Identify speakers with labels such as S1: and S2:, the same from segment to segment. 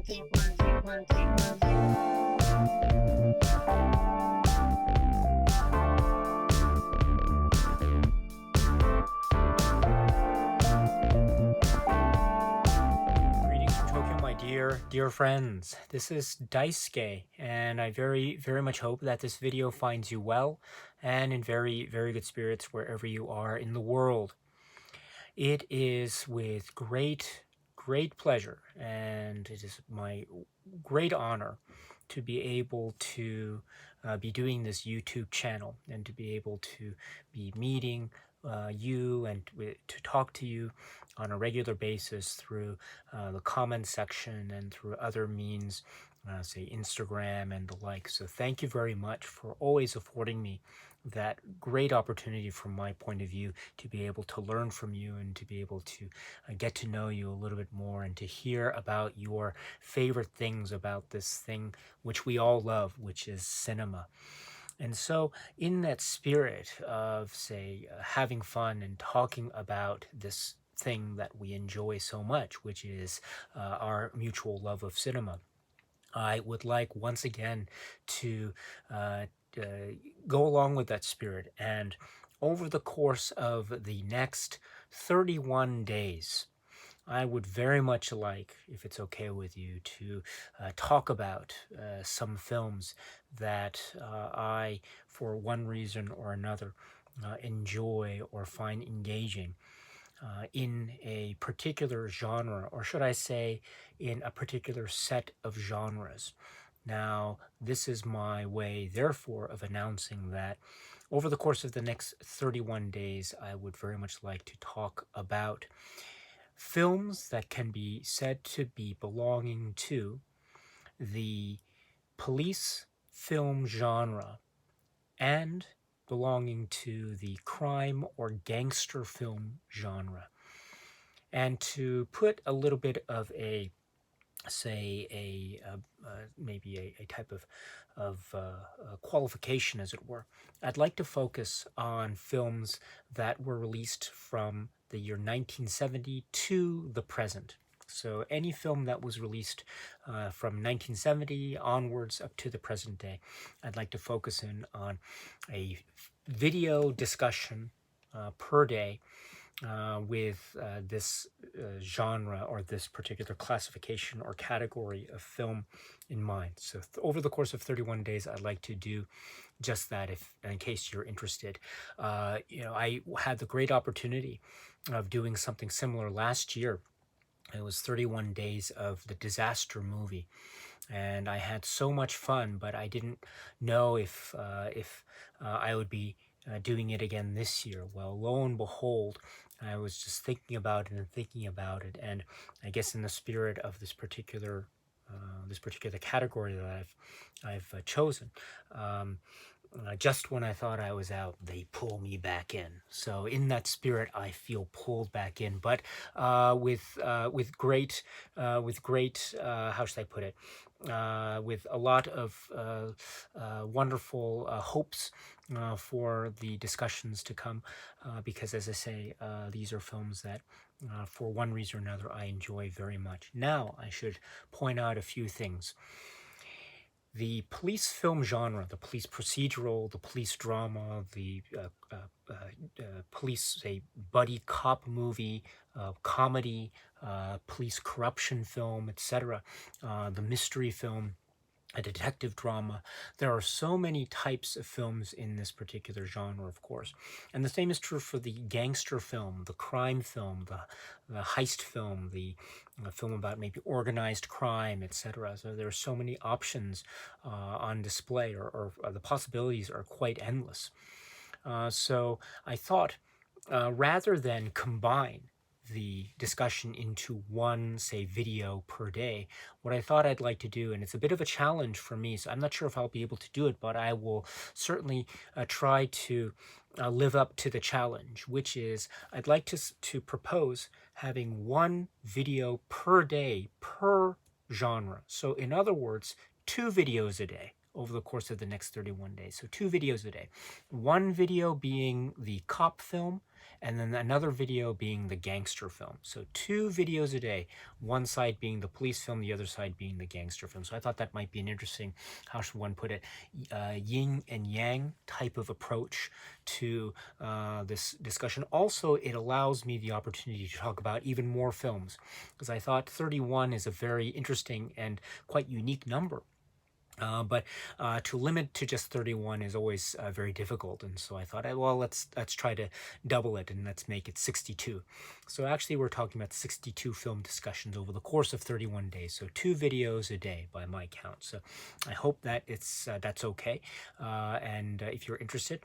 S1: Greetings from Tokyo, my dear friends. This is Daisuke, and I very much hope that this video finds you well and in very good spirits wherever you are in the world. It is with great pleasure, and it is my great honor to be able to be doing this YouTube channel and to be able to be meeting you and to talk to you on a regular basis through the comment section and through other means, say Instagram and the like. So thank you very much for always affording me that great opportunity from my point of view to be able to learn from you and to be able to get to know you a little bit more and to hear about your favorite things about this thing which we all love, which is cinema. And so in that spirit of, say, having fun and talking about this thing that we enjoy so much, which is our mutual love of cinema, I would like once again to go along with that spirit, and over the course of the next 31 days, I would very much like, if it's okay with you, to talk about some films that I, for one reason or another, enjoy or find engaging in a particular genre, or should I say in a particular set of genres. Now, this is my way, therefore, of announcing that over the course of the next 31 days, I would very much like to talk about films that can be said to be belonging to the police film genre and belonging to the crime or gangster film genre. And to put a little bit of a, say, maybe a type of qualification, as it were, I'd like to focus on films that were released from the year 1970 to the present. So any film that was released from 1970 onwards up to the present day, I'd like to focus in on a video discussion per day with this genre or this particular classification or category of film in mind. So over the course of 31 days, I'd like to do just that, if in case you're interested. I had the great opportunity of doing something similar last year. It was 31 days of the disaster movie, and I had so much fun, but I didn't know if I would be doing it again this year. Well, lo and behold, I was just thinking about it and thinking about it, and I guess in the spirit of this particular category that I've chosen, just when I thought I was out, they pull me back in. So in that spirit, I feel pulled back in, but with great how should I put it? With a lot of wonderful hopes for the discussions to come, because as I say, these are films that for one reason or another I enjoy very much. Now I should point out a few things. The police film genre, the police procedural, the police drama, the police, say, buddy cop movie, comedy, police corruption film, etc., the mystery film, a detective drama. There are so many types of films in this particular genre, of course. And the same is true for the gangster film, the crime film, the heist film, the film about maybe organized crime, etc. So there are so many options on display, or the possibilities are quite endless. So I thought, rather than combine the discussion into one, say, video per day, what I thought I'd like to do, and it's a bit of a challenge for me, so I'm not sure if I'll be able to do it, but I will certainly try to live up to the challenge, which is I'd like to propose having one video per day per genre. So in other words, 2 videos a day over the course of the next 31 days. So 2 videos a day. One video being the cop film, and then another video being the gangster film. So 2 videos a day, one side being the police film, the other side being the gangster film. So I thought that might be an interesting, how should one put it, yin and yang type of approach to this discussion. Also, it allows me the opportunity to talk about even more films, because I thought 31 is a very interesting and quite unique number. But to limit to just 31 is always very difficult, and so I thought, well, let's try to double it and let's make it 62. So actually, we're talking about 62 film discussions over the course of 31 days. So 2 videos a day by my count. So I hope that that's okay, and if you're interested,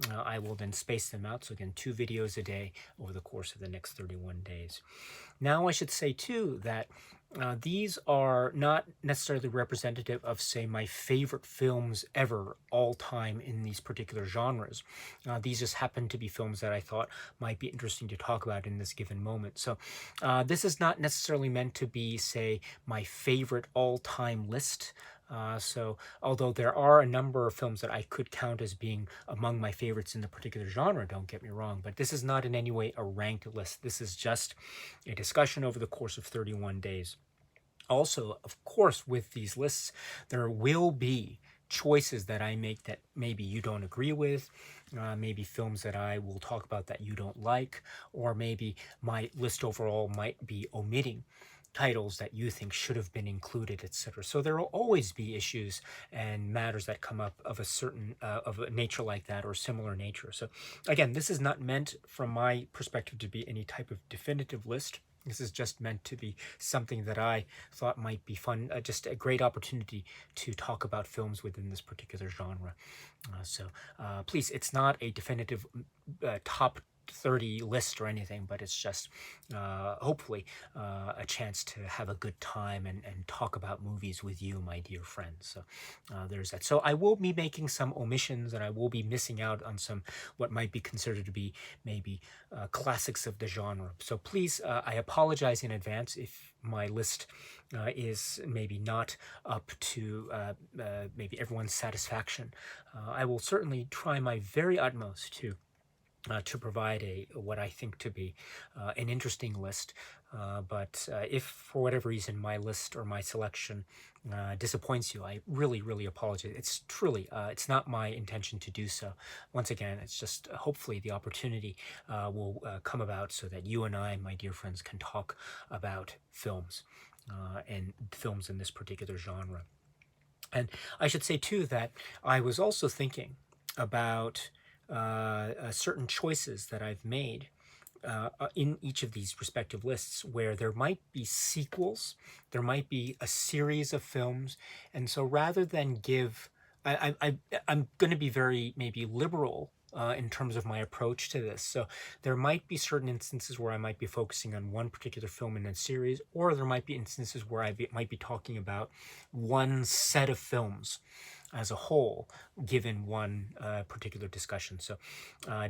S1: I will then space them out. So again, 2 videos a day over the course of the next 31 days. Now I should say too that these are not necessarily representative of, say, my favorite films ever, all time in these particular genres. These just happen to be films that I thought might be interesting to talk about in this given moment. So this is not necessarily meant to be, say, my favorite all-time list. So although there are a number of films that I could count as being among my favorites in the particular genre, don't get me wrong, but this is not in any way a ranked list. This is just a discussion over the course of 31 days. Also, of course, with these lists, there will be choices that I make that maybe you don't agree with, maybe films that I will talk about that you don't like, or maybe my list overall might be omitting titles that you think should have been included, etc. So there will always be issues and matters that come up of a certain of a nature like that or similar nature. So again, this is not meant from my perspective to be any type of definitive list. This is just meant to be something that I thought might be fun, just a great opportunity to talk about films within this particular genre. So please, it's not a definitive top 30 list or anything, but it's just hopefully a chance to have a good time and talk about movies with you, my dear friends. So there's that. So I will be making some omissions, and I will be missing out on some what might be considered to be maybe classics of the genre. So please, I apologize in advance if my list is maybe not up to maybe everyone's satisfaction. I will certainly try my very utmost to provide what I think to be an interesting list. But if for whatever reason my list or my selection disappoints you, I really, really apologize. It's truly, it's not my intention to do so. Once again, it's just hopefully the opportunity will come about so that you and I, my dear friends, can talk about films and films in this particular genre. And I should say too that I was also thinking about certain choices that I've made in each of these respective lists, where there might be sequels, there might be a series of films, and so rather than give, I'm going to be very maybe liberal in terms of my approach to this. So there might be certain instances where I might be focusing on one particular film in a series, or there might be instances where might be talking about one set of films as a whole, given one particular discussion. So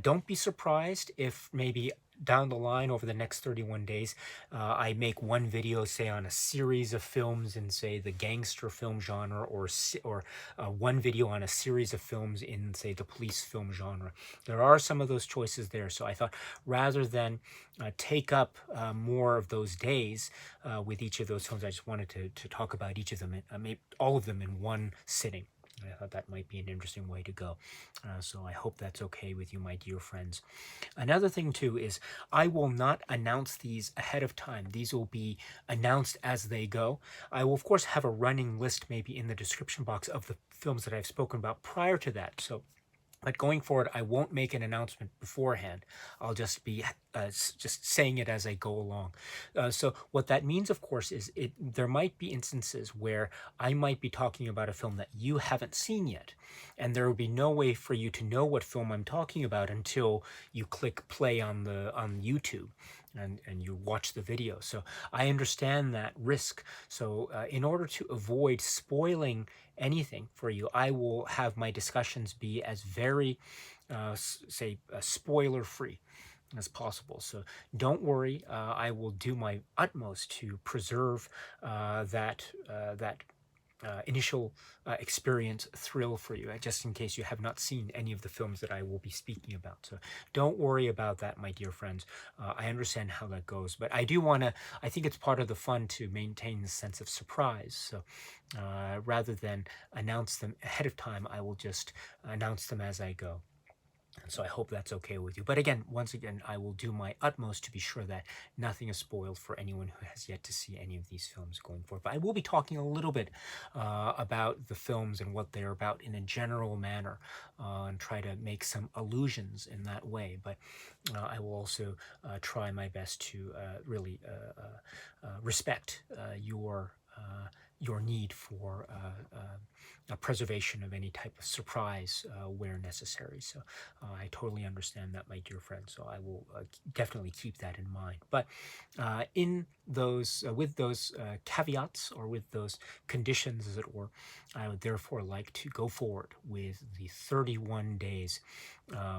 S1: don't be surprised if maybe down the line over the next 31 days, I make one video, say, on a series of films in, say, the gangster film genre, or one video on a series of films in, say, the police film genre. There are some of those choices there. So I thought rather than take up more of those days with each of those films, I just wanted to talk about each of them, maybe all of them in one sitting. I thought that might be an interesting way to go. So I hope that's okay with you, my dear friends. Another thing, too, is I will not announce these ahead of time. These will be announced as they go. I will, of course, have a running list maybe in the description box of the films that I've spoken about prior to that. But going forward, I won't make an announcement beforehand. I'll just be just saying it as I go along. So what that means, of course, is there might be instances where I might be talking about a film that you haven't seen yet, and there will be no way for you to know what film I'm talking about until you click play on YouTube. And you watch the video. So I understand that risk. So in order to avoid spoiling anything for you, I will have my discussions be as very, say, spoiler-free as possible. So don't worry, I will do my utmost to preserve that initial experience thrill for you, just in case you have not seen any of the films that I will be speaking about. So don't worry about that, my dear friends. I understand how that goes, but I do want to, I think it's part of the fun to maintain the sense of surprise. So rather than announce them ahead of time, I will just announce them as I go. And so I hope that's okay with you. But again, once again, I will do my utmost to be sure that nothing is spoiled for anyone who has yet to see any of these films going forward. But I will be talking a little bit about the films and what they're about in a general manner, and try to make some allusions in that way. But I will also try my best to really respect your need for preservation of any type of surprise where necessary. So I totally understand that, my dear friend. So I will definitely keep that in mind. But in those, with those caveats, or with those conditions, as it were, I would therefore like to go forward with the 31 days,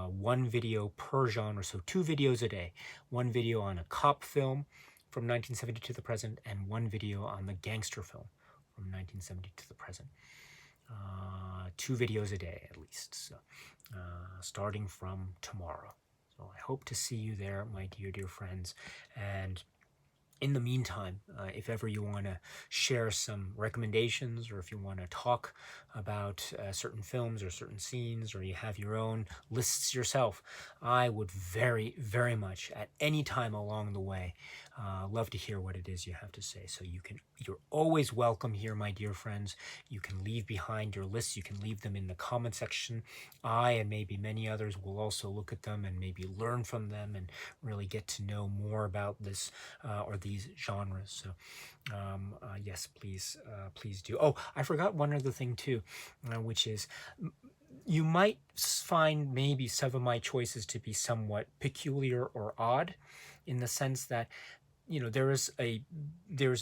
S1: one video per genre. So 2 videos a day, one video on a cop film from 1970 to the present, and one video on the gangster film from 1970 to the present. 2 videos a day at least, so starting from tomorrow. So I hope to see you there, my dear friends. And in the meantime, if ever you want to share some recommendations, or if you want to talk about certain films or certain scenes, or you have your own lists yourself, I would very much at any time along the way love to hear what it is you have to say. So you're always welcome here, my dear friends. You can leave behind your lists. You can leave them in the comment section. I, and maybe many others, will also look at them and maybe learn from them and really get to know more about this or these genres. So yes, please do. Oh, I forgot one other thing too, which is, you might find maybe some of my choices to be somewhat peculiar or odd, in the sense that, you know, there is a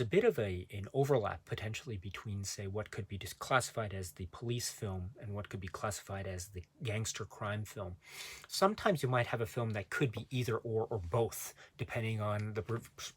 S1: bit of an overlap potentially between, say, what could be just classified as the police film and what could be classified as the gangster crime film. Sometimes you might have a film that could be either or both, depending on the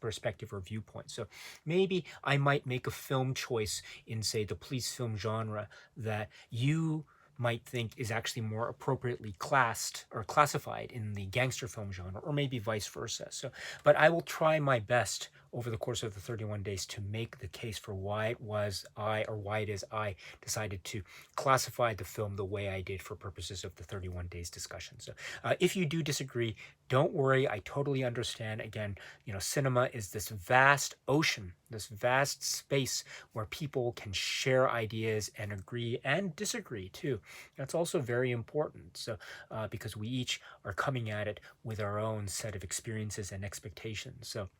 S1: perspective or viewpoint. So maybe I might make a film choice in, say, the police film genre that you might think is actually more appropriately classed or classified in the gangster film genre, or maybe vice versa. So, but I will try my best over the course of the 31 days to make the case for why it is I decided to classify the film the way I did for purposes of the 31 days discussion. So if you do disagree, don't worry. I totally understand. Again, you know, cinema is this vast ocean, this vast space where people can share ideas and agree and disagree too. That's also very important. So because we each are coming at it with our own set of experiences and expectations. So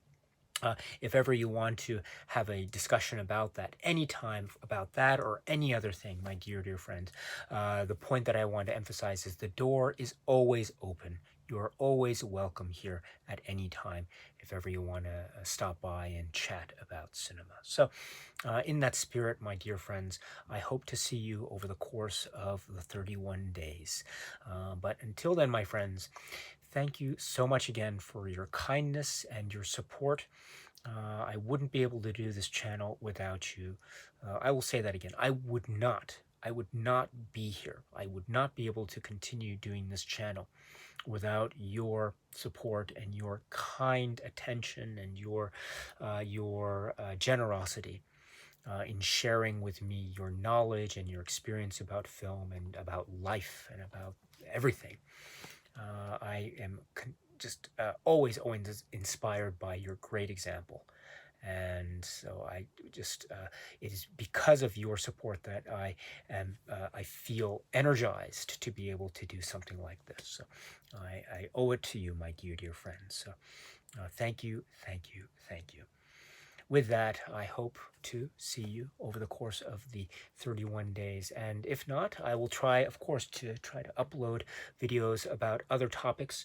S1: if ever you want to have a discussion about that, anytime about that or any other thing, my dear friends, the point that I want to emphasize is the door is always open. You are always welcome here at any time if ever you want to stop by and chat about cinema. So in that spirit, my dear friends, I hope to see you over the course of the 31 days. But until then, my friends, thank you so much again for your kindness and your support. I wouldn't be able to do this channel without you. I will say that again. I would not be here. I would not be able to continue doing this channel without your support and your kind attention and your generosity in sharing with me your knowledge and your experience about film and about life and about everything. I am just always inspired by your great example. And so I just, it is because of your support that I feel energized to be able to do something like this. So I owe it to you, my dear friends. So thank you. With that, I hope to see you over the course of the 31 days. And if not, I will try, of course, to upload videos about other topics.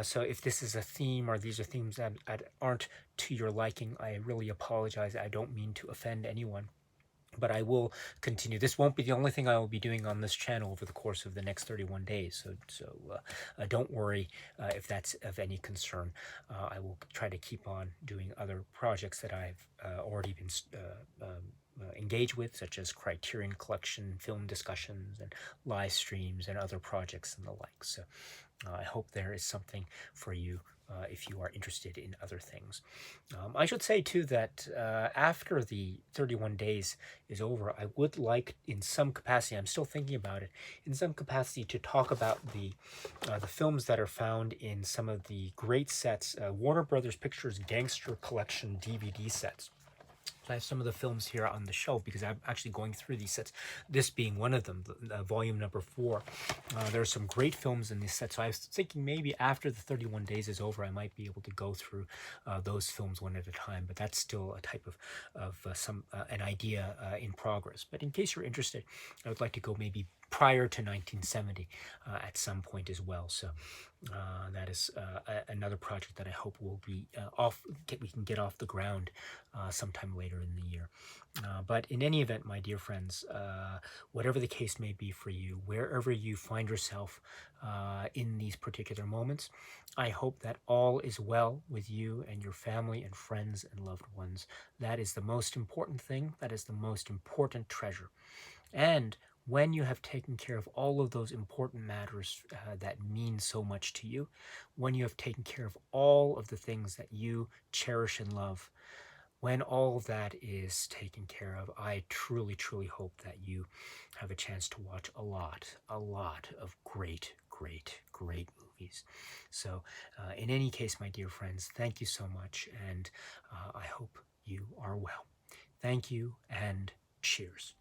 S1: So if this is a theme or these are themes that aren't to your liking, I really apologize. I don't mean to offend anyone. But I will continue. This won't be the only thing I will be doing on this channel over the course of the next 31 days. So don't worry if that's of any concern. I will try to keep on doing other projects that I've already been engage with, such as Criterion Collection film discussions and live streams and other projects and the like. So I hope there is something for you if you are interested in other things. I should say too that after the 31 days is over, I would like, in some capacity, I'm still thinking about it, in some capacity to talk about the films that are found in some of the great sets, Warner Brothers Pictures Gangster Collection DVD sets. So I have some of the films here on the shelf because I'm actually going through these sets, this being one of them, volume number 4. There are some great films in this set, so I was thinking maybe after the 31 days is over, I might be able to go through those films one at a time, but that's still a type of an idea in progress. But in case you're interested, I would like to go maybe prior to 1970 at some point as well. So that is another project that I hope will be we can get off the ground sometime later in the year. But in any event, my dear friends, whatever the case may be for you, wherever you find yourself in these particular moments, I hope that all is well with you and your family and friends and loved ones. That is the most important thing. That is the most important treasure. And when you have taken care of all of those important matters that mean so much to you, when you have taken care of all of the things that you cherish and love, when all of that is taken care of, I truly, truly hope that you have a chance to watch a lot of great, great, great movies. So in any case, my dear friends, thank you so much, and I hope you are well. Thank you, and cheers.